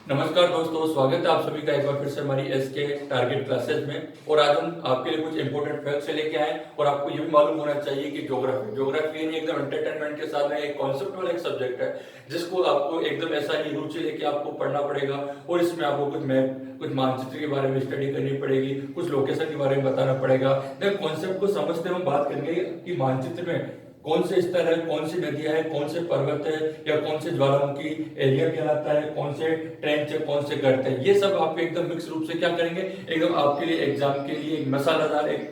नमस्कार दोस्तों, स्वागत है आप सभी का एक बार फिर से हमारी एसके टारगेट क्लासेस में। और आज हम आपके लिए कुछ इंपॉर्टेंट फैक्ट्स लेके आए। और आपको ये भी मालूम होना चाहिए कि ज्योग्राफी यानी एकदम एंटरटेनमेंट के साथ में एक कॉन्सेप्ट वाला एक सब्जेक्ट है, जिसको आपको एकदम ऐसा नहीं रुचि लेके आपको पढ़ना पड़ेगा। और इसमें आपको कुछ मैप, कुछ मानचित्र के बारे में स्टडी करनी पड़ेगी, कुछ लोकेशन के बारे में बताना पड़ेगा। जब कॉन्सेप्ट को समझते हम बात करेंगे कि मानचित्र में कौन से स्तर है, कौन सी नदियां हैं, कौन से पर्वत है, या कौन से ज्वालामुखी एरिया कहलाता है, कौन से ट्रेंच है, कौन से गर्त है, ये सब आप एकदम मिक्स रूप से क्या करेंगे, एकदम आपके लिए एग्जाम के लिए एक मसालादार एक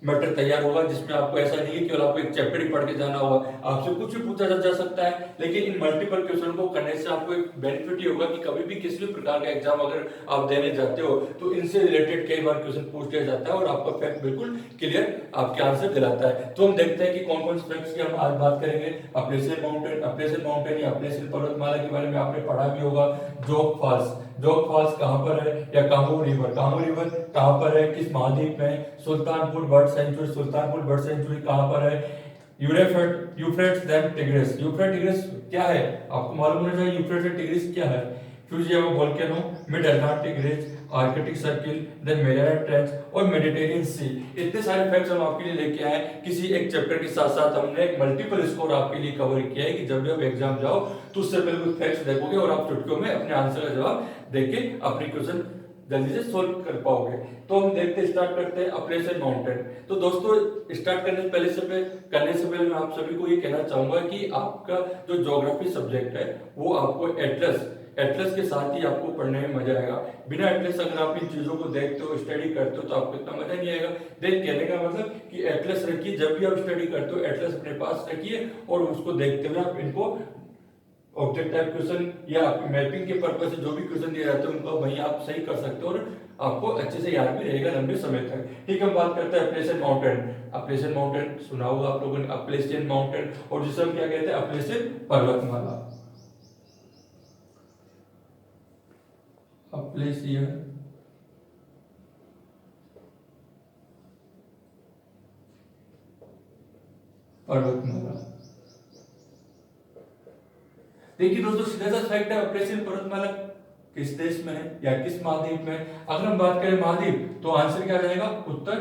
मैटर तैयार होगा, जिसमें आपको ऐसा नहीं है केवल आपको एक चैप्टर ही पढ़ के जाना होगा। आपसे कुछ भी पूछा जा सकता है, लेकिन इन मल्टीपल क्वेश्चन को करने से आपको एक बेनिफिट ही होगा कि कभी भी किसी भी प्रकार का एग्जाम अगर आप देने जाते हो तो इनसे रिलेटेड कई बार क्वेश्चन पूछ लिया जाता है और आपका फैक्ट बिल्कुल क्लियर आपके आंसर दिलाता है। तो हम देखते हैं कि कौन कौन से फैक्ट्स की हम आज बात करेंगे। अपलेशियन माउंटेन या अपलेशियन पर्वतमाला के बारे में आपने पढ़ा भी होगा। जोग फॉल्स कहाँ पर है, या कामू रिवर कहाँ पर है, किस महाद्वीप में। सुल्तानपुर बर्ड सेंचुरी कहाँ पर है। Euphrates then tigris. यूफ्रेट क्या है, आपको मालूम होना चाहिए यूफ्रेट और टिग्रिस क्या है। Fujiyama volcano, mid Atlantic ridge, Arctic circle, then Mariana trench और मेडिटेरियन सी। इतने सारे फैक्ट्स हम आपके लिए लेके आए। किसी एक चैप्टर के साथ साथ हमने एक मल्टीपल स्कोर आपके लिए कवर किया है कि जब भी आप एग्जाम जाओ तो उससे पहले कुछ फैक्ट्स देखोगे और आप चुटकियों में अपने आंसर का जवाब देके अपनी क्वेश्चन जल्दी से सोल्व कर पाओगे। तो हम देखते स्टार्ट करते हैं अपलेशियन माउंटेन। तो दोस्तों, स्टार्ट करने से पहले मैं आप सभी को ये कहना चाहूंगा कि आपका जो ज्योग्राफी सब्जेक्ट है वो आपको एटलस के साथ ही आपको पढ़ने में मजा आएगा। बिना एटलस अगर आप इन चीजों को देखते हो, स्टडी करते हो, तो आपको इतना मजा नहीं आएगा। देख कहने का मतलब कि एटलस रखिए, जब भी आप स्टडी करते हो एटलस अपने पास रखिए और उसको देखते हुए आप इनको ऑब्जेक्ट टाइप क्वेश्चन या मैपिंग के पर्पज से जो भी क्वेश्चन दिए जाते हैं उनको वहीं आप सही कर सकते हो और आपको अच्छे से याद भी रहेगा लंबे समय तक। ठीक है, हम बात करते हैं अपलेशियन माउंटेन सुना होगा आप लोगों ने, अपलेशियन माउंटेन, और जिसे हम क्या कहते हैं, अपलेशियन पर्वतमाला। अपलेशियन पर्वतमाला। देखिए दोस्तों, सीधा सा फैक्ट है, अपलेशियन पर्वतमाला किस देश में है या किस महाद्वीप में है। अगर हम बात करें महाद्वीप तो आंसर क्या रहेगा, उत्तर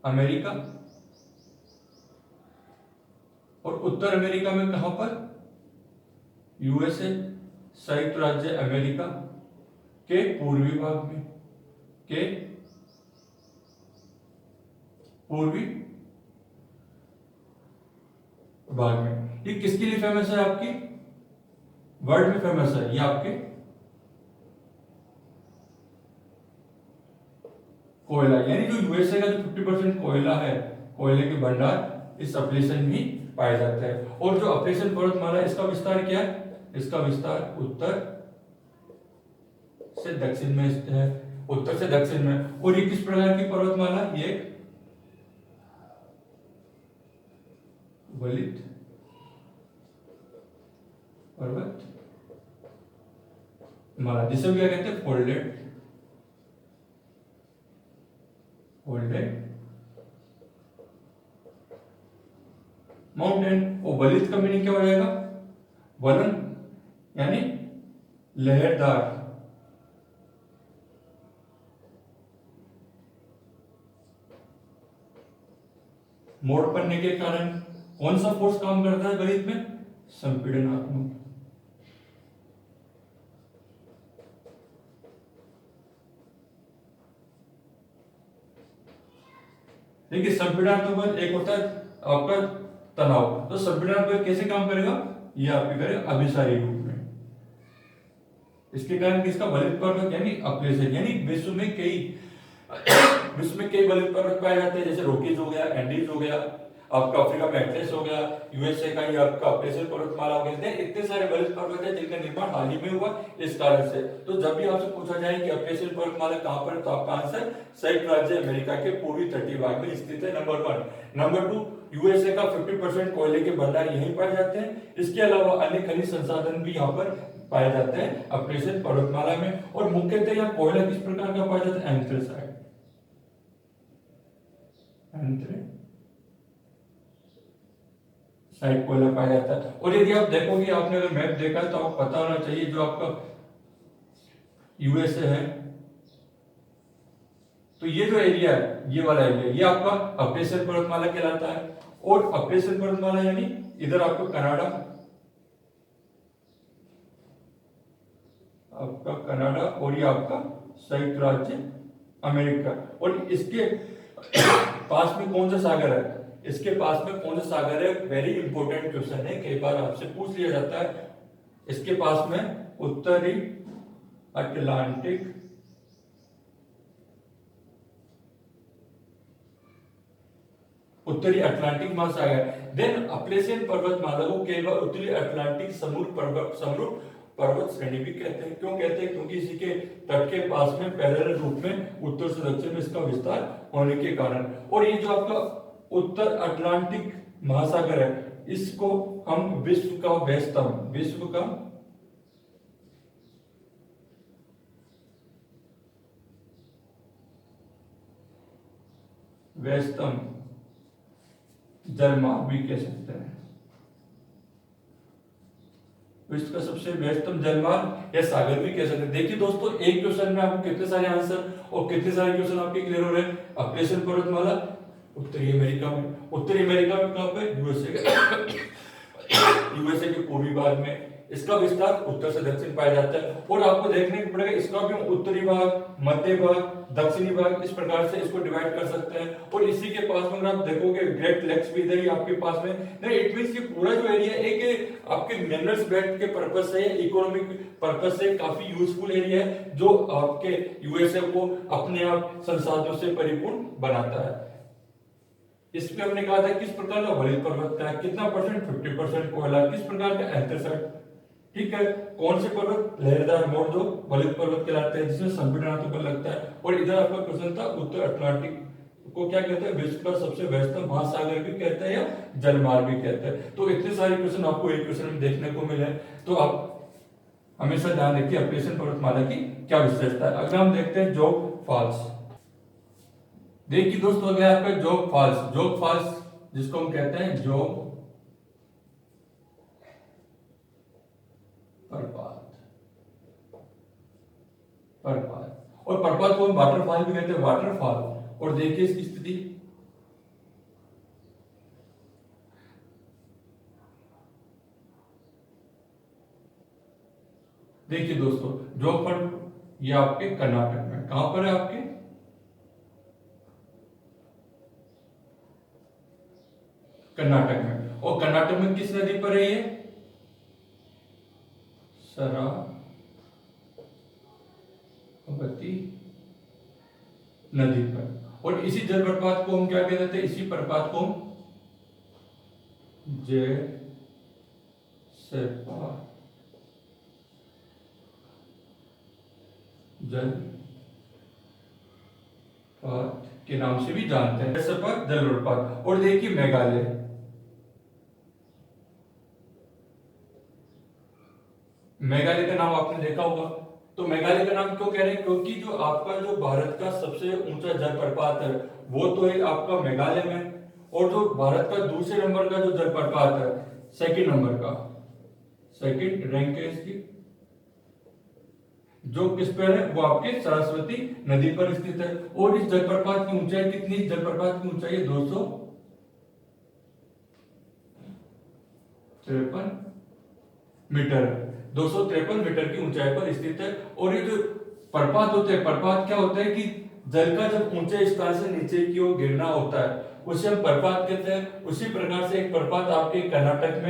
अमेरिका। और उत्तर अमेरिका में कहां पर, यूएसए, संयुक्त राज्य अमेरिका के पूर्वी भाग में, के पूर्वी भाग में। ये किसके लिए फेमस है, आपकी वर्ल्ड में फेमस है ये आपके कोयला, यानी जो यूएसए का जो 50% कोयला है, कोयले के भंडार इस अपलेशन में ही पाए जाते हैं। और जो अपलेशन पर्वतमाला इसका विस्तार क्या है, इसका विस्तार उत्तर से दक्षिण में स्थित है, उत्तर से दक्षिण में। और ये किस प्रकार की पर्वतमाला, ये वलित पर्वत माला, जिसे क्या कहते हैं, फोल्डेड माउंटेन। और वलित का मीनिंग क्या हो जाएगा, वलन यानी लहरदार। मोड़ पड़ने के कारण कौन सा फोर्स काम करता है गणित में, संपीड़नात्मक। देखिए संपीड़नात्मक एक होता है आपका तनाव, तो संपीड़नात्मक कैसे काम करेगा, ये आपके करेगा अभिसारी रूप में। इसके कारण किसका, वलित पर्वत यानी अपलेशन, यानी विश्व में कई वलित पर्वत पाए जाते हैं, जैसे रॉकीज हो गया, एंडीज हो गया, आपका अफ्रीका में एटलस हो गया, यूएसए का ये आपका अपलेशन पर्वतमाला हो गया। इतने सारे वलित पर्वत है जिनका निर्माण हाल ही में हुआ इस कारण से। तो जब भी आपसे पूछा जाए कि अपलेशन पर्वतमाला कहां पर है, तो आपका आंसर संयुक्त राज्य अमेरिका के पूर्वी तटीय भाग में स्थित है, नंबर 1। नंबर 2, यूएसए का 50% कोयले के भंडार यहीं पाए जाते हैं। इसके अलावा अन्य खनिज संसाधन भी यहाँ पर पाए जाते हैं अपलेशन पर्वतमाला में। और मुख्यतः यहाँ कोयला किस प्रकार का पाया जाता है, एंथ्रेसाइट कोयला पाया जाता है। और यदि आप देखोगे, आपने अगर मैप देखा है तो आपको पता होना चाहिए, जो आपका यूएसए है। तो ये जो एरिया है, ये वाला एरिया, ये आपका अप्रेशियन पर्वतमाला कहलाता है। और अप्रेशियन पर्वतमाला यानी इधर आपका कनाडा, आपका कनाडा, और ये आपका संयुक्त राज्य अमेरिका। और इसके पास में कौन सा सागर है, इसके पास में कौन सा सागर है, वेरी इंपॉर्टेंट क्वेश्चन है, कई बार आपसे पूछ लिया जाता है। इसके पास में उत्तरी अटलांटिक महासागर। देन अप्रेशियन पर्वतमाला को कई बार उत्तरी अटलांटिक समरूप पर्वत श्रेणी भी कहते हैं। क्यों कहते हैं? क्योंकि इसी के तट के पास में पैरेलल रूप में उत्तर से दक्षिण में इसका विस्तार होने के कारण। और ये जो आपका उत्तर अटलांटिक महासागर है, इसको हम विश्व का व्यस्तम जलमार्ग भी कह सकते हैं। विश्व का सबसे व्यस्तम जलमार्ग या सागर भी कह सकते हैं। देखिए दोस्तों, एक क्वेश्चन में आपको कितने सारे आंसर और कितने सारे क्वेश्चन आपके क्लियर हो रहे हैं। अप्रेशियन पर्वतमाला उत्तरी अमेरिका में कहां पे? यूएसए के पूर्वी भाग में। इसका विस्तार उत्तर से दक्षिण पाया जाता है। और आपको देखने को पड़ेगा इसका भी उत्तरी भाग, मध्य भाग, दक्षिणी भाग, इस प्रकार से इसको डिवाइड कर सकते हैं। और इसी के पास में अगर आप देखोगे ग्रेट लेक्स भी इधर ही आपके पास में। इट मींस ये पूरा जो एरिया एक आपके मिनरल्स बेल्ट के पर्पस से, इकोनॉमिक पर्पस से काफी यूजफुल एरिया है, जो आपके यूएसए को अपने आप संसाधनों से परिपूर्ण बनाता है। इसमें हमने कहा था किस प्रकार का वलित पर्वत का है, कितना परसेंट, 50% कोयला, किस प्रकार का एंथ्रेसाइट, ठीक है। कौन से पर्वत? लहरदार मोड़ जो वलित पर्वत कहलाते हैं, जिसमें संपीड़नात्मक लगता है। और इधर आपका क्वेश्चन था उत्तर अटलांटिक को क्या कहते हैं? विश्व का सबसे व्यस्तम महासागर भी कहते हैं या जलमार्ग भी कहते हैं। तो इतने सारे क्वेश्चन आपको एक क्वेश्चन में देखने को मिले। तो आप हमेशा ध्यान रखिए अप्रेशियन पर्वतमाला की क्या विशेषता है। अगला हम देखते हैं जोग फॉल्स। देखिए दोस्तों, अगला आपका जोग फॉल्स जिसको हम कहते हैं जोग प्रपात। और प्रपात को हम वाटरफॉल भी कहते हैं, वाटरफॉल। और देखिए इसकी स्थिति, देखिए दोस्तों, जोग फॉल ये आपके कर्नाटक में, कहां पर है? आपके कर्नाटक में। और कर्नाटक में किस नदी पर है ये? शरावती नदी पर। और इसी जलप्रपात को हम क्या कहते थे? इसी प्रपात को हम जयसेपा जलप्रपात के नाम से भी जानते हैं, जयसेपा जलप्रपात। और देखिए मेघालय का नाम आपने देखा होगा। तो मेघालय का नाम क्यों कह रहे हैं? क्योंकि जो आपका जो भारत का सबसे ऊंचा जलप्रपात है वो तो है आपका मेघालय में। और जो भारत का दूसरे नंबर का जो जलप्रपात है, सेकंड नंबर का, सेकंड रैंक है इसकी, जो किस पर है? वो आपके सरस्वती नदी पर स्थित है। और इस जलप्रपात की ऊंचाई कितनी? जलप्रपात की ऊंचाई 253 मीटर, 253 मीटर की ऊंचाई पर स्थित है। और ये जो प्रपात होते हैं, प्रपात क्या होता है कि जल का जब ऊंचे स्थान से नीचे की ओर गिरना होता है, उसे हम प्रपात कहते हैं। उसी प्रकार से एक प्रपात आपके कर्नाटक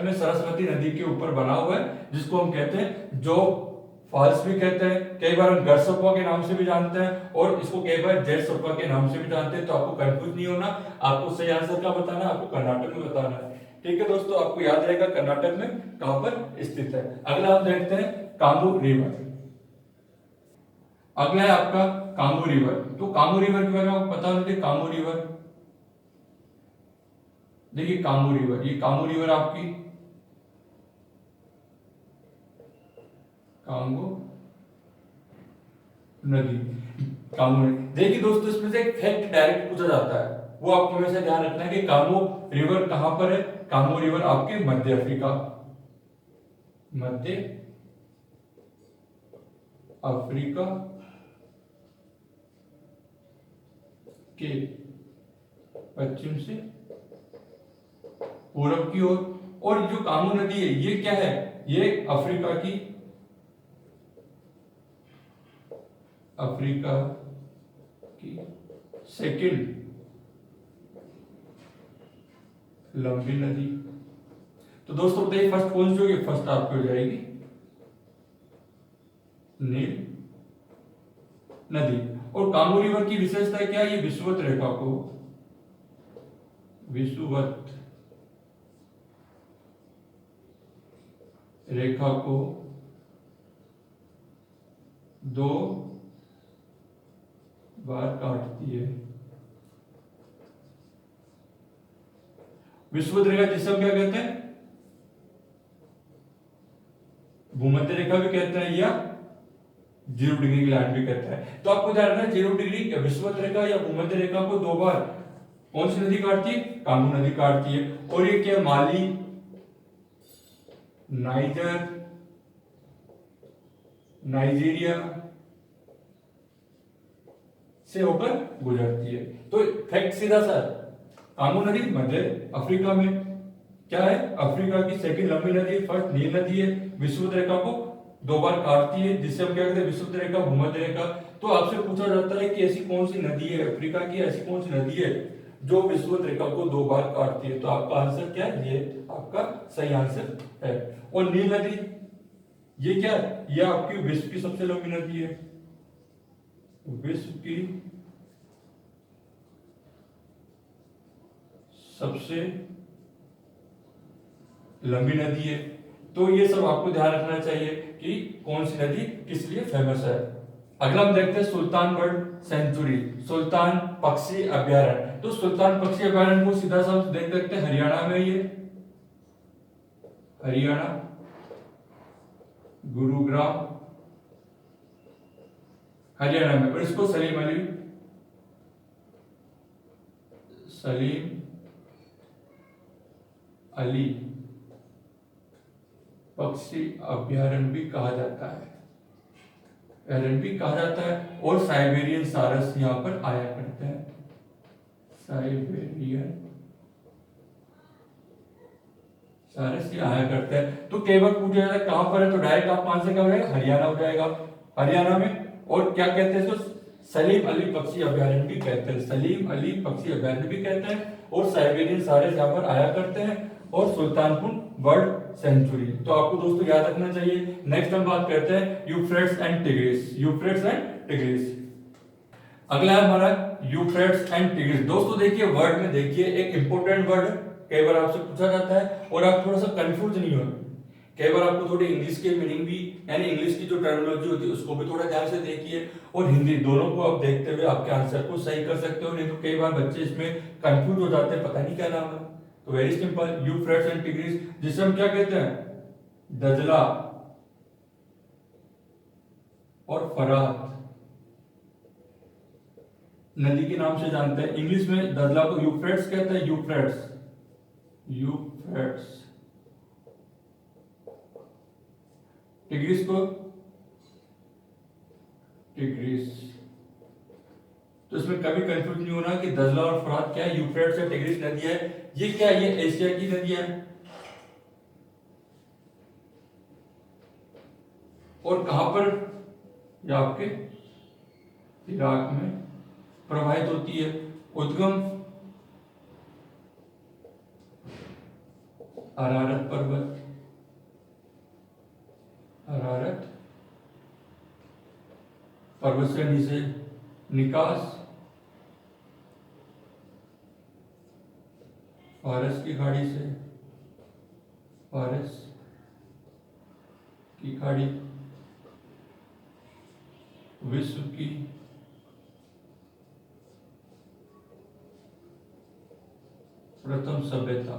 में सरस्वती नदी के ऊपर बना हुआ है, जिसको हम कहते हैं जोग फॉल्स भी कहते हैं। कई बार हम गरसप्पा के नाम से भी जानते हैं, और इसको कई बार जयसप्पा के नाम से भी जानते हैं। तो आपको कंफ्यूज नहीं होना, आपको सही आंसर क्या बताना है? आपको कर्नाटक में बताना है। ठीक है दोस्तों, आपको याद रहेगा कर्नाटक में कहां पर स्थित है। अगला हम देखते हैं कांगू रिवर। अगला है आपका कांगू रिवर। तो कांगू रिवर के बारे में आपको पता होना चाहिए। कांगू रिवर, देखिए कांगू रिवर, ये कांगू रिवर आपकी कांगू नदी, कांगू नदी। देखिए दोस्तों, इसमें से एक फैक्ट डायरेक्ट पूछा जाता है, वो आपको हमेशा ध्यान रखना है कि कांगू रिवर कहां पर है। कांगू रिवर आपके मध्य अफ्रीका के पश्चिम से पूरब की ओर। और जो कांगो नदी है ये क्या है, ये अफ्रीका की सेकंड लंबी नदी। तो दोस्तों बताइए फर्स्ट कौन सी होगी, फर्स्ट आपकी हो जाएगी नील नदी। और कांगो रिवर की विशेषता क्या है, ये विषुवत रेखा को दो बार काटती है। विषुवत रेखा जिसे हम क्या कहते हैं, भूमध्य रेखा भी कहते हैं या 0 डिग्री की लाइन भी कहते हैं। तो आपको ध्यान रखना 0 डिग्री विषुवत रेखा या भूमध्य रेखा को दो बार कौन सी नदी काटती है, कांगो नदी काटती है। और ये क्या, माली, नाइजीरिया से होकर गुजरती है। तो फैक्ट सीधा सा, कांगो नदी मध्य अफ्रीका में क्या है, अफ्रीका की सेकंड लंबी नदी, फर्स्ट नील नदी है, विषुवत रेखा को दो बार काटती है, जिससे हम क्या कहते हैं विषुवत रेखा, भूमध्य रेखा। तो आपसे पूछा जाता है कि ऐसी कौन सी नदी है अफ्रीका की, ऐसी कौन सी नदी है जो विषुवत रेखा को दो बार काटती है। तो आपका आंसर क्या है, ये आपका सही आंसर है। और नील नदी ये क्या है, ये आपकी विश्व की सबसे लंबी नदी है, विश्व की सबसे लंबी नदी है। तो ये सब आपको ध्यान रखना चाहिए कि कौन सी नदी किस लिए फेमस है। अगला हम देखते हैं सुल्तान बर्ड सेंचुरी, सुल्तान पक्षी अभ्यारण्य। तो सुल्तान पक्षी अभ्यारण्य को सीधा सा देख सकते हैं, हरियाणा में, ये हरियाणा गुरुग्राम हरियाणा में। और इसको सलीम अली पक्षी अभ्यारण्य भी कहा जाता है, और साइबेरियन सारस यहां पर आया करते हैं, साइबेरियन सारस ये आया करते हैं। तो कई बार पूछा जाता है कहां पर है, तो डायरेक्ट आप आंसर क्या हो जाएगा, हरियाणा हो जाएगा, हरियाणा में। और क्या कहते हैं इसको, सलीम अली पक्षी अभ्यारण्य भी कहते हैं, सलीम अली पक्षी अभ्यारण्य भी कहते हैं। और साइबेरियन सारस यहाँ पर आया करते हैं। और सुल्तानपुर बर्ड सेंचुरी। तो आपको दोस्तों याद रखना चाहिए। नेक्स्ट हम बात करते हैं यूफ्रेट्स एंड टिग्रिस। अगला है हमारा यूफ्रेट्स एंड टिग्रिस। दोस्तों देखिए वर्ड में देखिए एक इंपॉर्टेंट वर्ड कई बार आपसे पूछा जाता है और आप थोड़ा सा कंफ्यूज नहीं हो। कई बार आपको थोड़ी इंग्लिश के मीनिंग भी, यानी इंग्लिश की जो टर्मिनोलॉजी होती है उसको भी थोड़ा ध्यान से देखिए, और हिंदी, दोनों को आप देखते हुए आपके आंसर को सही कर सकते हो। नहीं तो कई बार बच्चे इसमें कंफ्यूज हो जाते हैं, पता नहीं क्या नाम है। तो very simple, Euphrates and tigris, जिसे हम क्या कहते हैं, दजला और फरात नदी के नाम से जानते हैं। इंग्लिश में दजला को यूफ्रेट्स कहते हैं, यूफ्रेट्स। टिग्रिस को टिग्रिस। तो इसमें कभी कंफ्यूज नहीं होना कि दजला और फरात क्या है, यूफ्रेट्स या टिग्रिस नदी है। ये क्या है, ये एशिया की नदी है। और कहां पर, ये आपके इराक में प्रवाहित होती है। उद्गम अरारत पर्वत, से नीचे, निकास फारस की खाड़ी से, विश्व की प्रथम सभ्यता,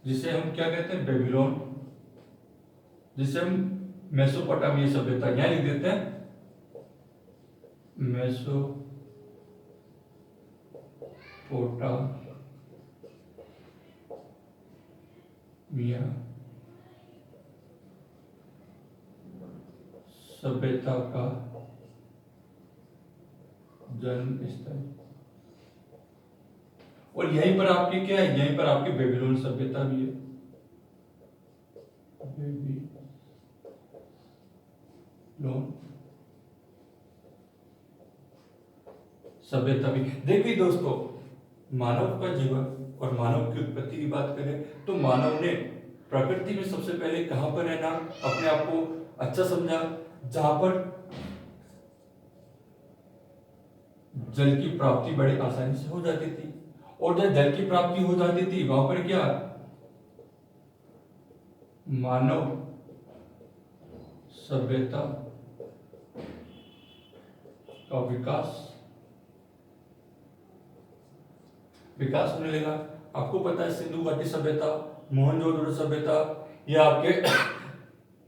जिसे हम क्या कहते हैं, बेबीलोन, जिसे हम मेसोपोटामिया सभ्यता, यहां लिख देते हैं मेसोपोटामिया सभ्यता का जन्म स्थल। और यहीं पर आपकी क्या है, यहीं पर आपकी बेबीलोन सभ्यता भी है, बेबीलोन सभ्यता भी। देखिए दोस्तों, मानव का जीवन और मानव की उत्पत्ति की बात करें तो मानव ने प्रकृति में सबसे पहले कहां पर रहना अपने आप को अच्छा समझा, जहां पर जल की प्राप्ति बड़ी आसानी से हो जाती थी। और जब जल की प्राप्ति हो जाती थी वहां पर क्या मानव सभ्यता का विकास होने लगा। आपको पता है सिंधु घाटी सभ्यता, मोहनजोदड़ो सभ्यता, ये आपके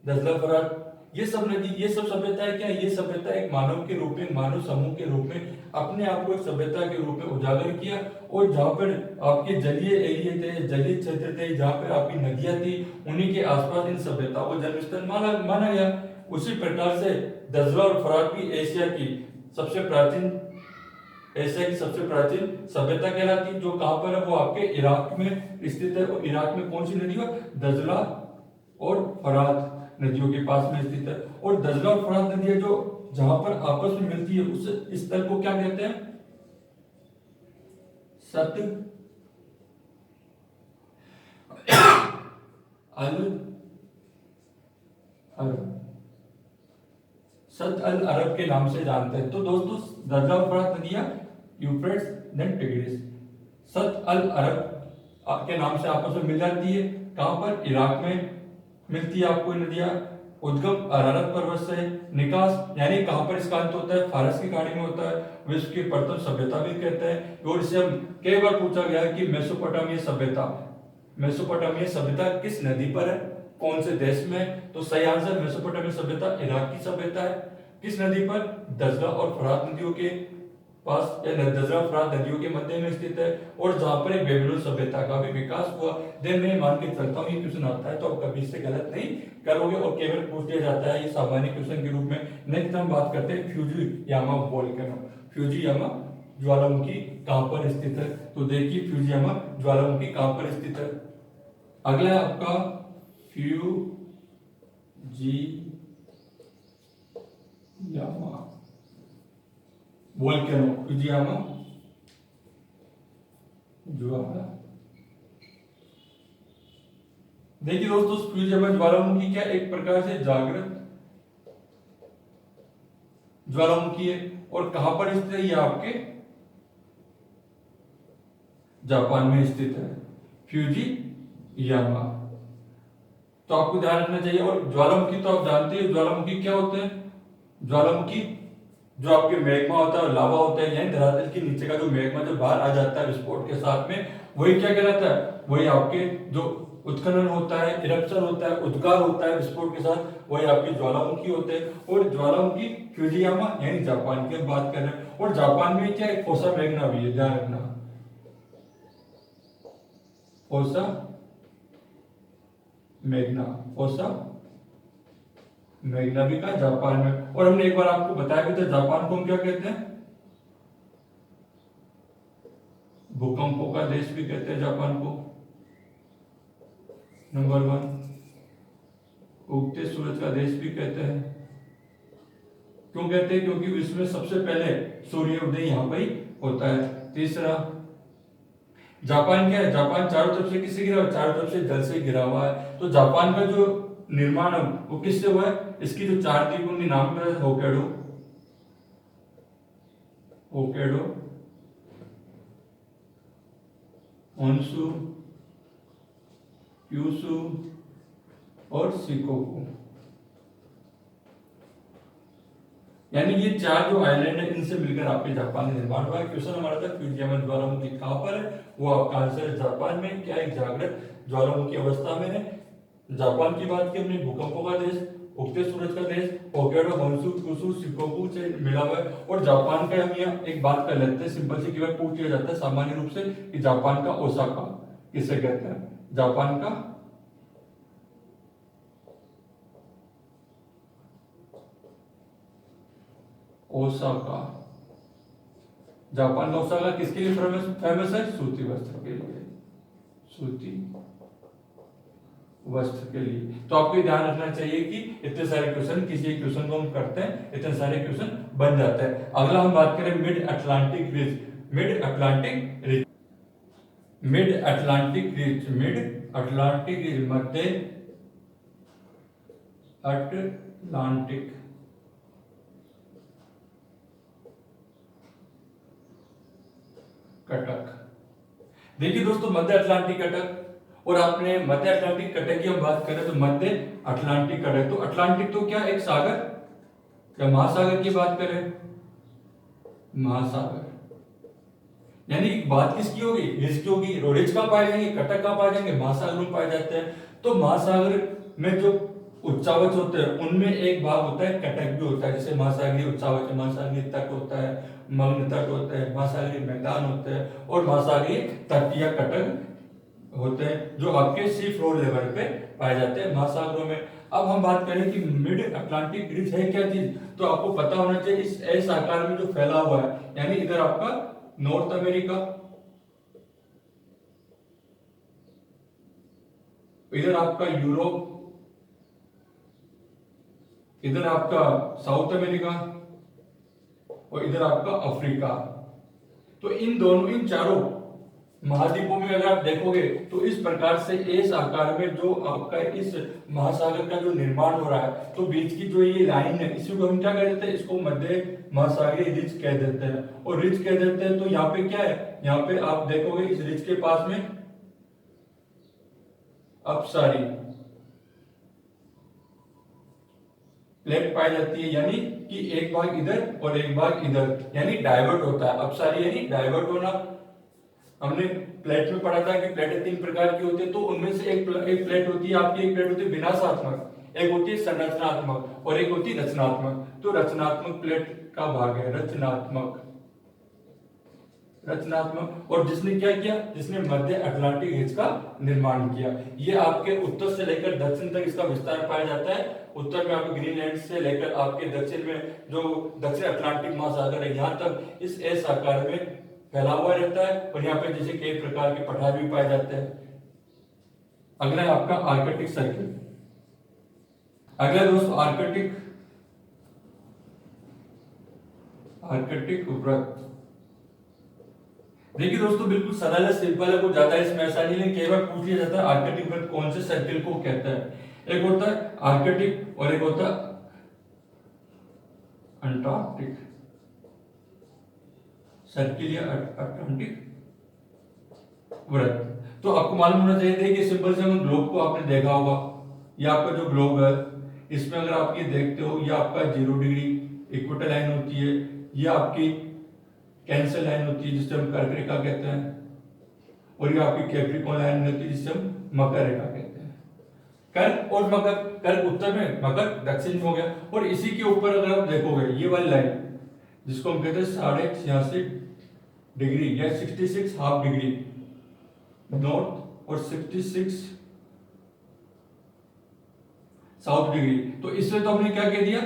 दजला फरात, ये सब सभ्यताएं क्या है, ये सभ्यता एक मानव के रूप में, मानव समूह के रूप में अपने आप को एक सभ्यता के रूप में उजागर किया। और जहाँ पर आपके जलीय एरिया थे, जलीय क्षेत्र थे, जहाँ पर आपकी नदियां थी, उन्हीं के आसपास इन सभ्यताओं को जन्मस्थल माना गया। उसी प्रकार से दजला और फरात भी एशिया की सबसे प्राचीन सभ्यता कहलाती है, जो कहां पर है, वो आपके इराक में स्थित है। और इराक में कौन सी नदी है, दजला और फरात नदियों के पास में स्थित है। और दजला और फरात नदियां जो जहां पर आपस में मिलती है उस स्थल को क्या कहते हैं, सत अल अरब के नाम से जानते हैं। तो दोस्तों, दजला और फरात नदियां यूफ्रेट्स देन टिग्रिस, सत अल अरब के नाम से आपस में मिल जाती है। कहां पर, इराक में मिलती है आपको नदियां। उद्गम अरारत पर्वत से, निकास यानी कहां पर इसका अंत होता है, फारस की खाड़ी में होता है, विश्व की प्रथम सभ्यता भी कहते हैं। और इससे हम कई बार पूछा गया है कि मेसोपोटामिया सभ्यता किस नदी पर है, कौन से देश में, तो सही आंसर मेसोपोटामिया सभ्यता इराक की सभ्यता है। किस नदी पर, दजला और फरात नदियों के पास, दजला और फरात नदियों के मध्य में स्थित है। और जहां पर एक बेबीलोन सभ्यता का भी विकास हुआ। देन मैं मान के चलता हूँ ये क्वेश्चन आता है तो आप कभी इससे गलत नहीं करोगे और केवल पूछ लिया जाता है ये सामान्य क्वेश्चन के रूप में। नेक्स्ट हम बात करते हैं फ्यूजियामा वोल्केनो। फ्यूजियामा ज्वालामुखी कहां पर स्थित है, तो देखिए फ्यूजियामा ज्वालामुखी कहां पर स्थित है। अगला है आपका फ्यूजियामा वोल्केनो, फ्यूजियामा ज्वाला। देखिए दोस्तों, फ्यूजियामा ज्वालामुखी क्या एक प्रकार से जागृत ज्वालामुखी है। और कहां पर स्थित है, ये आपके जापान में स्थित है, फ्यूजियामा। तो आपको ध्यान रखना चाहिए। और ज्वालामुखी तो आप जानते हैं ज्वालामुखी क्या होते हैं, ज्वालामुखी जो आपके मैग्मा होता है, लावा होता है, यानी धरातल के नीचे का जो मैग्मा जो बाहर आ जाता है विस्फोट के साथ में, वही क्या कहलाता है, वही आपके जो उत्खनन होता है, इरप्शन होता है, उद्गार होता है विस्फोट के साथ, वही आपके ज्वालामुखी होते हैं। और ज्वालामुखी फ्यूजियामा यानी जापान की हम बात कर रहे हैं। और जापान में क्या एक फोसा मैग्ना भी है, ध्यान रखना, फोसा मैग्ना भी का जापान में। और हमने एक बार आपको बताया भी था जापान को हम क्या कहते हैं, भूकंपों का देश भी कहते हैं जापान को। नंबर 1, उगते सूरज का देश भी कहते हैं। क्यों कहते हैं, क्योंकि विश्व में सबसे पहले सूर्योदय यहां पर ही होता है। तीसरा, जापान क्या है, जापान चारों तरफ से किससे घिरा हुआ है, चारों तरफ से जल से घिरा हुआ है। तो जापान का जो निर्माण है वो किससे हुआ है, इसकी जो 4 द्वीप उनके नाम पर होक्काइडो, होन्शु, क्यूशु और शिकोकू, यानी ये 4 जो आइलैंड है इनसे मिलकर आपके जापान में निर्माण हुआ है। क्वेश्चन हमारा था फ्यूजियामा ज्वालामुखी कहां पर है, वो आपका आंसर है जापान में। क्या एक जागृत ज्वालामुखी अवस्था में है। जापान की बात की हमने, भूकंपों का देश, उगते सूरज का देश, होक्काइडो, होन्शु, क्यूशु, शिकोकू से मिला हुआ है। और जापान का हम यहाँ एक बात कर लेते हैं, सिंपल सी कीवर्ड पूछ लिया जाता है सामान्य रूप से कि जापान का ओसाका किसे कहते हैं, जापान का ओसाका, जापान का ओसाका किसके लिए फेमस है? सूती वस्त्र के लिए, सूती वस्त्र के लिए। तो आपको ध्यान रखना चाहिए कि इतने सारे क्वेश्चन, किसी क्वेश्चन को हम करते हैं इतने सारे क्वेश्चन बन जाते हैं। अगला हम बात करें mid Atlantic ridge, mid Atlantic ridge, mid Atlantic ridge, mid Atlantic ridge, मध्य अटलांटिक कटक। देखिए दोस्तों, मध्य अटलांटिक कटक, और आपने मध्य अटलांटिक कटक की हम बात करें तो मध्य अटलांटिक कटक, तो अटलांटिक तो क्या एक सागर या महासागर की बात करें, महासागर, यानी बात किसकी होगी? रिज की होगी। रिज कहाँ पाए जाएंगे? कटक कहाँ पाए जाएंगे? महासागर में पाए जाते हैं। तो महासागर में जो उच्चावच होते हैं उनमें एक भाग होता है कटक भी होता है, जैसे महासागरीय उच्चावच, महासागरीय तट होता है, मग्न तट होते हैं, महासागरीय मैदान होते हैं, और महासागरीय तटीय कटक होते हैं जो आपके सी फ्लोर लेवल पे पाए जाते हैं महासागरों में। अब हम बात करें कि मिड अटलांटिक रिज है क्या चीज, तो आपको पता होना चाहिए इस एस आकार में जो फैला हुआ है, यानी इधर आपका नॉर्थ अमेरिका, इधर आपका यूरोप, इधर आपका साउथ अमेरिका, और इधर आपका अफ्रीका। तो इन दोनों, इन चारों महाद्वीपों में अगर आप देखोगे तो इस प्रकार से एस आकार में जो आपका इस महासागर का जो निर्माण हो रहा है, तो बीच की जो ये लाइन है इसी को हम क्या कह देते हैं? इसको मध्य महासागरीय रिज कह देते हैं, और रिज कह देते हैं। तो यहाँ पे क्या है? यहाँ पे आप देखोगे इस रिज के पास में अपसारी प्लेट पाई जाती है, यानी कि एक भाग इधर और एक भाग इधर, यानी डाइवर्ट होता है। अपसारी यानी डाइवर्ट होना। हमने प्लेट में पढ़ा था कि प्लेटें 3 प्रकार की होती है, तो उनमें से एक प्लेट होती है आपकी, एक प्लेट होती है विनाशात्मक, एक होती है संरचनात्मक, और एक होती है रचनात्मक। तो रचनात्मक प्लेट का भाग है रचनात्मक, रचनात्मक। और जिसने क्या किया? जिसने मध्य अटलांटिक रिज का निर्माण किया। ये आपके उत्तर से लेकर दक्षिण तक इसका विस्तार पाया जाता है। उत्तर में आपके ग्रीनलैंड से लेकर आपके दक्षिण में जो दक्षिण अटलांटिक महासागर है, यहाँ तक इस एस आकार में फैला हुआ रहता है, और यहाँ पे जैसे कई प्रकार के पठार भी पाए जाते हैं। अगला है आपका आर्कटिक सर्किल। अगला दोस्तों आर्कटिक, आर्कटिक वृत्त। देखिए दोस्तों, बिल्कुल सरल है, सिंपल है, कुछ ज्यादा इसमें ऐसा नहीं है। कई बार पूछ लिया जाता है आर्कटिक वृत्त कौन से सर्किल को कहता है। एक होता है आर्कटिक और एक होता है अंटार्कटिक सर्किल या अटलांटिक वृत्त। तो आपको मालूम होना चाहिए कि सिंपल से हम ग्लोब को आपने देखा होगा, ये आपका जो ग्लोब है इसमें अगर आप ये देखते हो, ये आपका 0 डिग्री इक्वेटर लाइन होती है, ये आपकी कैंसर लाइन होती है जिसे हम कर्क रेखा कहते हैं, और ये आपकी कैप्रिकॉर्न लाइन होती है जिसे हम मकर रेखा कहते हैं। कर्क और मकर, कर्क उत्तर में, मकर दक्षिण में हो गया। और इसी के ऊपर अगर आप देखोगे ये वाली लाइन जिसको हम कहते हैं 86.5 डिग्री या 66 हाफ डिग्री नॉर्थ और 66 साउथ डिग्री, तो इससे तो हमने क्या कह दिया?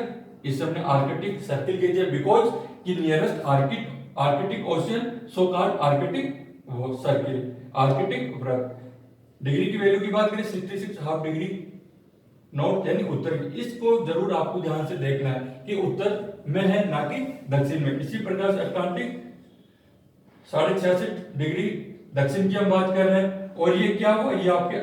इससे हमने आर्कटिक सर्किल कह दिया, बिकॉज कि nearest Arctic ocean so called Arctic circle, Arctic वृत्त। डिग्री की वैल्यू की बात करें 66 हाफ डिग्री नॉर्थ यानी उत्तर की, इसको जरूर आपको ध्यान से देखना है कि उत्तर में है ना कि दक्षिण में। इसी प्रकार से अटलांटिक 66.5 डिग्री दक्षिण की हम बात कर रहे हैं, और ये क्या हुआ? ये आपके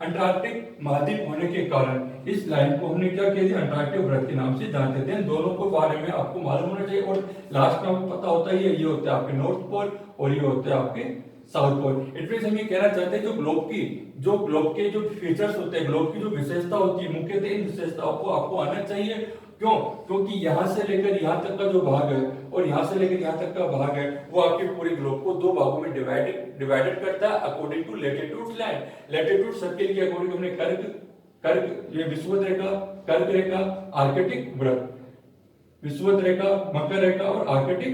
अंटार्कटिक महाद्वीप होने के कारण इस लाइन को हमने क्या कह दिया? अंटार्कटिक वृत्त के नाम से जानते थे। दोनों को बारे में आपको मालूम होना चाहिए, और लास्ट में आपको पता होता है ये होता है आपके नॉर्थ पोल और ये होते हैं आपके साउथ पोल। इट मींस हम ये कहना चाहते हैं जो ग्लोब के जो फीचर्स होते हैं, ग्लोब की जो विशेषता होती है, मुख्यतः इन विशेषताओं को आपको आना चाहिए। क्यों? क्योंकि यहां से लेकर यहां तक का जो भाग है और यहां से लेकर यहां तक का भाग है वो आपके पूरे ग्लोब को 2 भागों में डिवाइडेड करता है according to latitude line. Latitude circle के अकॉर्डिंग हमने कर्क ये विषुवत रेखा, कर्क रेखा, आर्कटिक वृत्त, विषुवत रेखा, मकर रेखा और आर्कटिक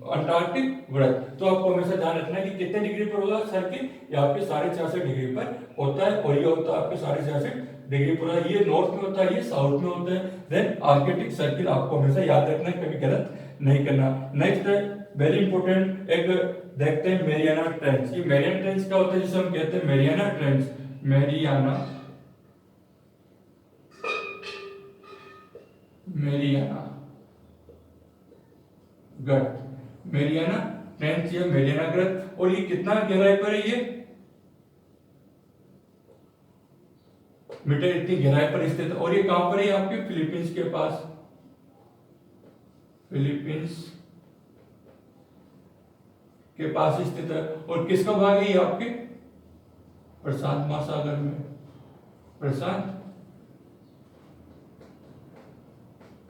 अंटार्कटिक वृत्त। तो आपको हमेशा ध्यान रखना है कि कितने डिग्री पर होगा सर्किल, ये आपके 66.5 डिग्री पर होता है, और ये होता है आपके 66.5 डिग्री पर, ये नॉर्थ में होता है, ये साउथ में होता है। देन आर्कटिक सर्किल आपको हमेशा याद रखना है, कभी गलत नहीं करना। नेक्स्ट है वेरी इंपॉर्टेंट, एक देखते हैं मेरियाना ट्रेंच। ये मेरियाना ट्रेंच क्या होता है, जिसे हम कहते हैं मेरियाना ट्रेंच, मेरियाना गर्त, मेरियाना ट्रेंच या मेरियाना गर्त। और ये कितना गहराई पर है, ये मीटर इतनी गहराई पर स्थित है। और ये कहां पर है, आपके फिलीपींस के पास, फिलीपींस के पास स्थित है। और किसका भाग है, ये आपके प्रशांत महासागर में, प्रशांत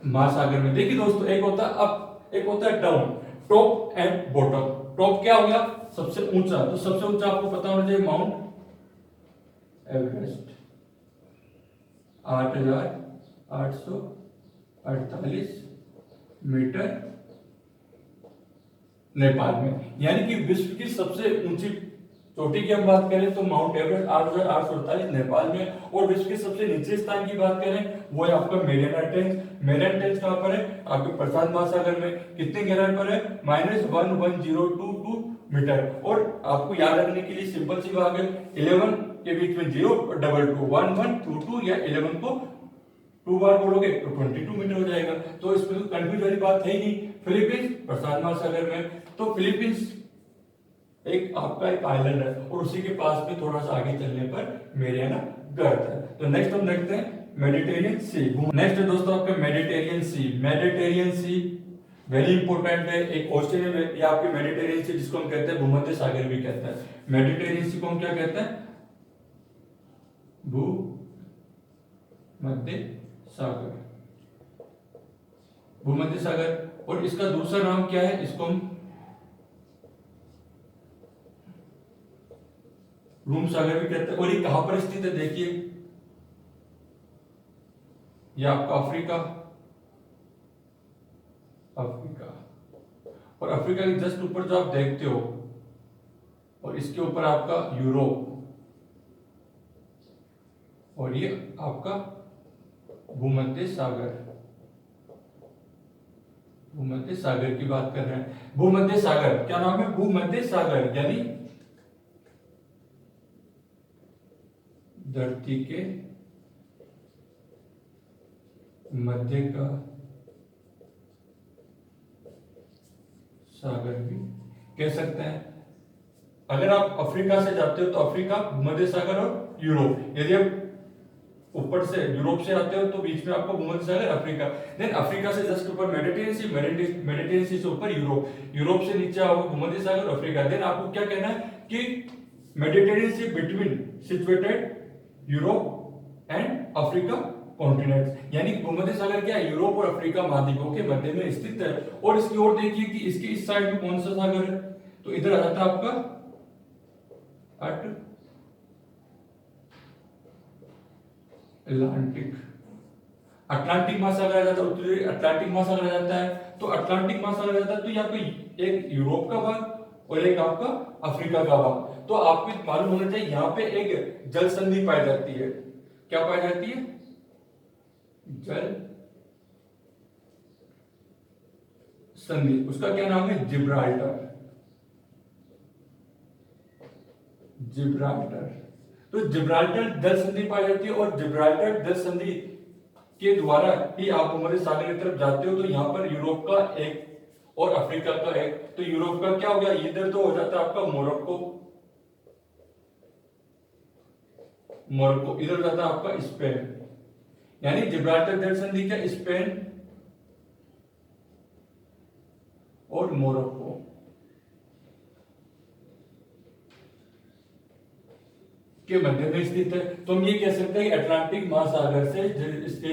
महासागर में। देखिए दोस्तों, एक होता है अप, एक होता है down, top and bottom. Top क्या हो गया, सबसे ऊंचा, तो सबसे ऊंचा आपको पता होना चाहिए माउंट एवरेस्ट, 8,848 मीटर नेपाल में। यानी कि विश्व की सबसे ऊंची चोटी की हम बात करें तो माउंट एवरेस्ट 8,848 नेपाल में। और विश्व के सबसे नीचे स्थान की बात करें वो है आपका मेरियाना ट्रेंच। मेरियाना ट्रेंच कहां पर है, आपके प्रशांत महासागर में। कितनी गहराई पर है, -11022 मीटर। और आपको याद रखने के लिए सिंपल सी बात है, 11 के बीच में 0 और 22, 1122 या 11 को 2 बार बोलोगे तो 22 मीटर हो जाएगा। तो इसमें तो कंफ्यूज वाली बात है ही नहीं। फिलीपींस प्रशांत महासागर में, तो फिलीपींस एक आपका एक आइलैंड है, और उसी के पास में थोड़ा सा आगे चलने पर मेरियाना गर्त है। तो नेक्स्ट हम देखते हैं मेडिटेरियन सी। नेक्स्ट है दोस्तों आपका मेडिटेरियन सी। मेडिटेरियन सी वेरी इंपॉर्टेंट है, एक ऑस्ट्रेलिया में, या आपके मेडिटेरियन सी जिसको हम कहते हैं भूमध्य सागर भी कहते हैं। मेडिटेरियन सी को हम क्या कहते हैं, भूमध्य सागर, भूमध्य सागर। और इसका दूसरा नाम क्या है, इसको हम रूम सागर भी कहते हैं। और ये कहां पर स्थित है, देखिए ये आपका अफ्रीका, अफ्रीका। और अफ्रीका के जस्ट ऊपर जो आप देखते हो, और इसके ऊपर आपका यूरोप, और ये आपका भूमध्य सागर, भूमध्य सागर की बात कर रहे हैं। भूमध्य सागर क्या नाम है, भूमध्य सागर, यानी धरती के मध्य का सागर भी कह सकते हैं। अगर आप अफ्रीका से जाते हो तो अफ्रीका, भूमध्य सागर और यूरोप। यदि आप ऊपर से यूरोप से आते हो तो बीच में आपको भूमध्य सागर, अफ्रीका। देन अफ्रीका से जस्ट ऊपर मेडिटेरियन सी, मेडिटेरियन सी से ऊपर यूरोप, यूरोप से नीचे आओगे भूमध्य सागर, अफ्रीका। देन आपको क्या कहना है कि Mediterranean sea between situated Europe and Africa continents. यानी भूमध्य सागर क्या है, यूरोप और अफ्रीका महाद्वीपों के मध्य में स्थित है। और इसकी ओर देखिए कि इसके इस साइड में कौन सा सागर है, तो इधर आ जाता है आपका अटलांटिक, अटलांटिक महासागर आ जाता है, उत्तरी अटलांटिक महासागर आ जाता है। तो अटलांटिक महासागर आ जाता है, तो यहाँ पे एक यूरोप का भाग और एक आपका अफ्रीका का भाग। तो आपको मालूम होना चाहिए यहाँ पे एक जल संधि पाई जाती है। क्या पाई जाती है, जल संधि। उसका क्या नाम है, जिब्राल्टर, जिब्राल्टर। तो जिब्राल्टर जल संधि पाई जाती है, और जिब्राल्टर जल संधि के द्वारा ही आप भूमध्य सागर की तरफ जाते हो। तो यहाँ पर यूरोप का एक और अफ्रीका का एक, तो यूरोप का क्या हो गया, इधर तो हो जाता है आपका मोरक्को, मोरक्को, इधर हो जाता है आपका स्पेन। यानी जिब्राल्टर जल संधि क्या, स्पेन और मोरक्को के मध्य में स्थित है। तो हम ये कह सकते हैं कि अटलांटिक महासागर से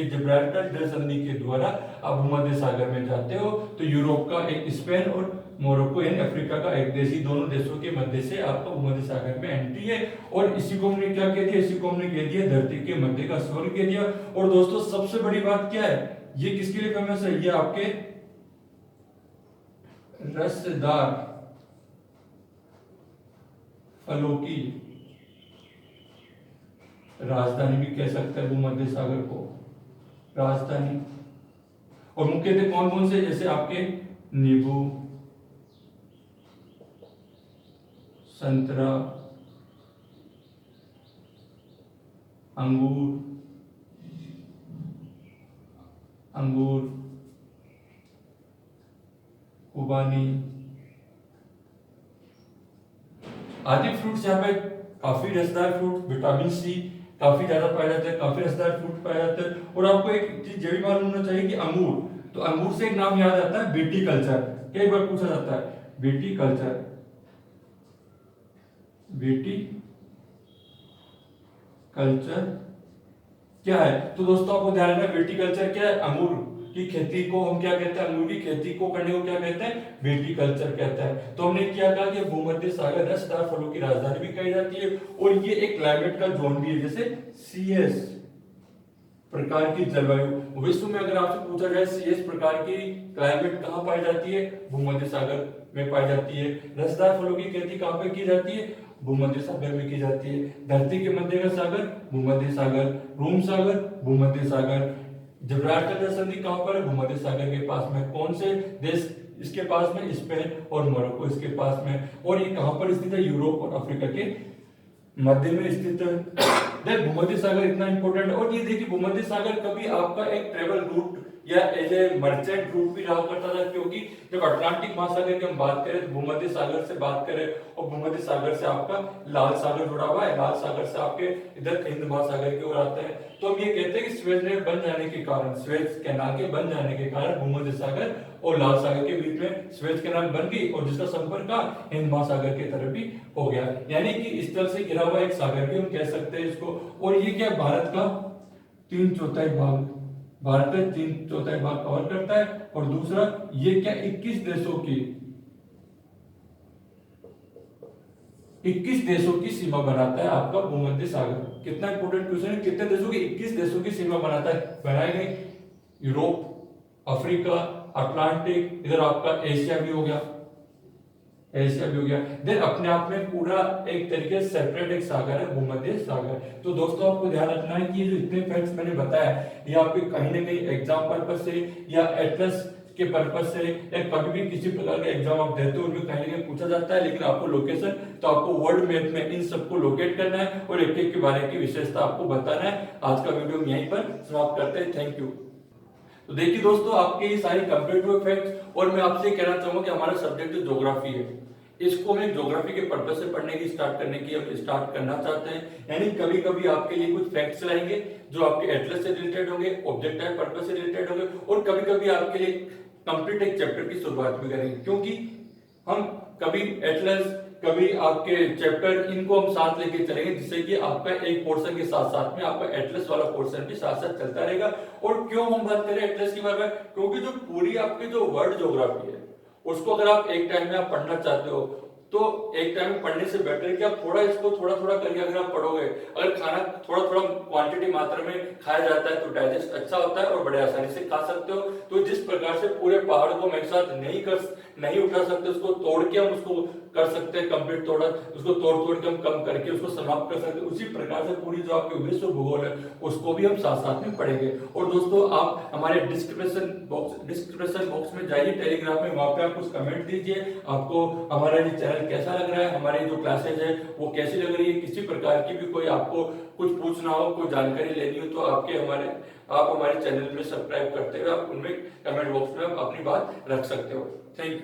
जिब्राल्टर जल संधि के द्वारा आप भूमध्य सागर में जाते हो, तो यूरोप का एक, स्पेन और मोरक्को यानी अफ्रीका का एक देश, दोनों देशों के मध्य से आपका भूमध्य सागर में एंट्री है। और इसी को हमने क्या कह दिया, इसी को हमने कह दिया धरती के मध्य का स्वर्ग कह दिया। और दोस्तों सबसे बड़ी बात क्या है, ये किसके लिए फेमस है, ये आपके रसदार फलों की राजधानी भी कह सकते हैं भूमध्य सागर को, राजधानी। और मुख्यतः कौन कौन से, जैसे आपके नींबू, संतरा, अंगूर, खुबानी आदि फ्रूट्स यहाँ पे काफी रसदार फ्रूट, विटामिन सी काफी ज्यादा पाया जाता है, काफी रसदार फ्रूट पाया जाता है। और आपको एक चीज ये भी मालूम होना चाहिए कि अंगूर, तो अंगूर से एक नाम याद आता है विटिकल्चर, कई बार पूछा जाता है विटिकल्चर, विटिकल्चर क्या है। तो दोस्तों आपको ध्यान रखना, विटिकल्चर क्या है, अंगूर की खेती को हम क्या कहते हैं, अंगूर की खेती को करने को क्या कहते हैं, विटिकल्चर कहता है। तो हमने क्या कहा कि भूमध्य सागर रसदार फलों की राजधानी भी कही जाती है, और ये एक क्लाइमेट का जोन भी है, जैसे CS प्रकार की जलवायु। विश्व में अगर आपसे पूछा जाए CS प्रकार की क्लाइमेट कहाँ पाई जाती है, भूमध्य सागर में पाई जाती है। रसदार फलों की खेती कहाँ पे की जाती है, भूमध्य सागर में की जाती है। धरती के मध्य का सागर भूमध्य सागर, रोम सागर भूमध्य सागर, जिब्राल्टर जल संधि कहाँ पर है, भूमध्य सागर के पास में। कौन से देश इसके पास में, स्पेन और मोरक्को इसके पास में। और ये कहाँ पर स्थित है, यूरोप और अफ्रीका के मध्य में स्थित है। भूमध्य सागर इतना इंपॉर्टेंट है। और ये देखिए भूमध्य सागर कभी आपका एक ट्रेवल रूट या एज ए मर्चेंट रूट भी रहा करता था, क्योंकि जब अटलांटिक महासागर की हम बात करें तो भूमध्य सागर से बात करें, और भूमध्य सागर से आपका लाल सागर जुड़ा हुआ है, लाल सागर से आपके इधर हिंद महासागर की ओर आते हैं। तो हम ये कहते हैं कि स्वेज ने बन जाने के कारण, स्वेज कैनाल के बन जाने के कारण भूमध्य सागर और लाल सागर के बीच में स्वेज कैनाल बन गई, और जिसका संपर्क हिंद महासागर की तरफ भी हो गया। यानी कि इस तरह से घिरा हुआ एक सागर भी हम कह सकते हैं इसको। और ये क्या, भारत का 3/4 भाग, भारत का 3/4 भाग कवर करता है। और दूसरा ये क्या, 21 देशों की सीमा बनाता है आपका भूमध्य सागर। कितना इंपोर्टेंट क्वेश्चन है, कितने देशों की, 21 देशों की सीमा बनाता है, बनाए गए यूरोप, अफ्रीका, अटलांटिक, इधर आपका एशिया भी हो गया, देन अपने आप में पूरा एक तरीके से सेपरेट एक सागर है भूमध्य सागर। तो दोस्तों आपको ध्यान रखना है कि ये जो इतने फैक्ट्स मैंने बताया, ये आपके कहीं ना कहीं एग्जाम पर्पस से या एटलस के पर्पस से या कभी भी किसी प्रकार का एग्जाम आप देते हो उनमें कहीं ना कहीं पूछा जाता है। लेकिन आपको लोकेशन, तो आपको वर्ल्ड मैप में इन सबको लोकेट करना है और एक एक के बारे की विशेषता आपको बताना है। आज का वीडियो हम यहीं पर समाप्त करते हैं। Thank you. तो देखिए दोस्तों, आपके ये सारी कंप्लीट फैक्ट्स, और मैं आपसे कहना चाहूंगा कि हमारा सब्जेक्ट जो ज्योग्राफी है, इसको हमें ज्योग्राफी के पर्पस से पढ़ने की हम स्टार्ट करना चाहते हैं। यानी कभी कभी आपके लिए कुछ फैक्ट्स लाएंगे जो आपके एटलस से रिलेटेड होंगे, ऑब्जेक्टिव पर्पस से रिलेटेड होंगे, और कभी कभी आपके लिए कंप्लीट एक चैप्टर की शुरुआत भी करेंगे, क्योंकि हम कभी एटलस, कभी आपके चैप्टर, इनको हम साथ लेके चलेंगे, जिससे कि आपका एक पोर्शन के साथ साथ में आपका एटलस वाला पोर्शन भी साथ साथ चलता रहेगा। और क्यों हम बात करें एटलस की बारे में, क्योंकि जो पूरी आपकी जो वर्ल्ड ज्योग्राफी है, उसको अगर आप एक टाइम में आप पढ़ना चाहते हो, तो एक टाइम में पढ़ने से बेटर कि आप थोड़ा इसको थोड़ा थोड़ा करके अगर आप पढ़ोगे, अगर खाना थोड़ा थोड़ा क्वांटिटी मात्रा में खाया जाता है तो डाइजेस्ट अच्छा होता है और बड़े आसानी से खा सकते हो। तो जिस प्रकार से पूरे पहाड़ को हम एक साथ नहीं उठा सकते, उसको तोड़ के हम उसको कर सकते हैं कंप्लीट, तोड़ के हम कम करके उसको समाप्त कर सकते हैं, उसी प्रकार से पूरी जो आपकी विश्व भूगोल है उसको भी हम साथ साथ में पढ़ेंगे। और दोस्तों आप हमारे डिस्क्रिप्शन बॉक्स में जाइए टेलीग्राम में, वहां पे आप कुछ कमेंट दीजिए, आपको हमारा ये चैनल कैसा लग रहा है, हमारी जो क्लासेज है वो कैसी लग रही है, किसी प्रकार की भी कोई आपको कुछ पूछना हो, कोई जानकारी लेनी हो, तो आप हमारे चैनल में सब्सक्राइब करते हुए आप उनमें कमेंट बॉक्स में अपनी बात रख सकते हो। Thank you.